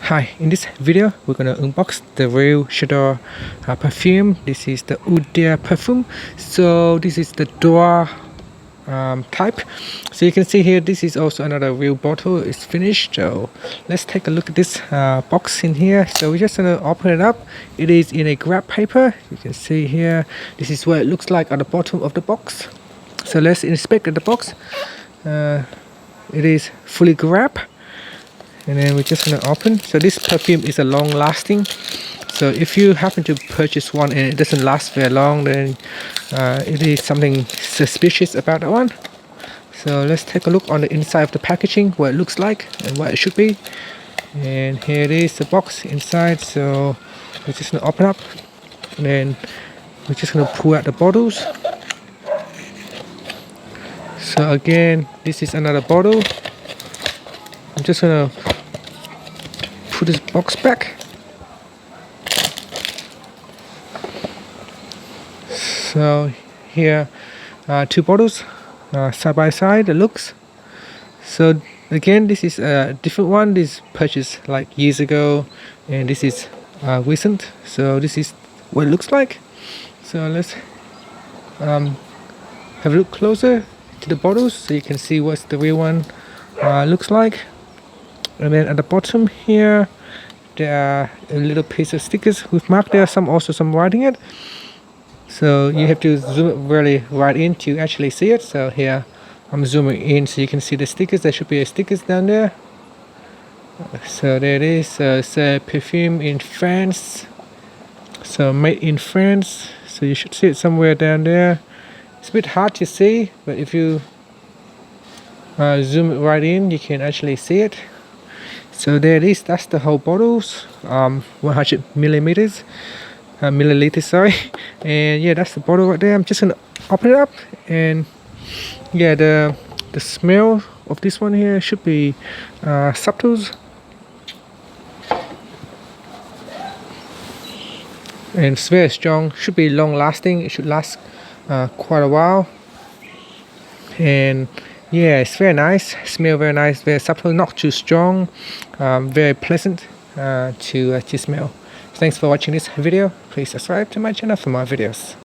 Hi, in this video we're gonna unbox the real Shadow perfume. This is the EAU DE Parfum. So this is the door type. So you can see here this is also another real bottle. It's finished. So let's take a look at this box in here. So we're just gonna open it up. It is in a grab paper. You can see here this is what it looks like at the bottom of the box. So let's inspect the box. It is fully grab. And then we're just gonna open. So this perfume is a long lasting, so if you happen to purchase one and it doesn't last very long, then it is something suspicious about that one. So let's take a look on the inside of the packaging, what it looks like and what it should be. And here it is, the box inside. So we're just gonna open up, and then we're just gonna pull out the bottles. So again, this is another bottle. I'm just gonna put this box back. So here are two bottles side by side, the looks. So again, this is a different one. This purchased like years ago, and this is recent. So this is what it looks like. So let's have a look closer to the bottles so you can see what the real one looks like. And then at the bottom here there are a little piece of stickers with marked there, also some writing it. So you have to zoom really right in to actually see it. So here I'm zooming in so you can see the stickers. There should be stickers down there. So there it is. It's a perfume in France, so made in France. So you should see it somewhere down there. It's a bit hard to see, but if you zoom it right in, you can actually see it. So there it is. That's the whole bottles, 100 milliliters, sorry. And yeah, that's the bottle right there. I'm just gonna open it up, and yeah, the smell of this one here should be subtle, and it's very strong. Should be long lasting. It should last quite a while. And yeah, it's very nice. Smell very nice, very subtle, not too strong, very pleasant to smell. Thanks for watching this video. Please subscribe to my channel for more videos.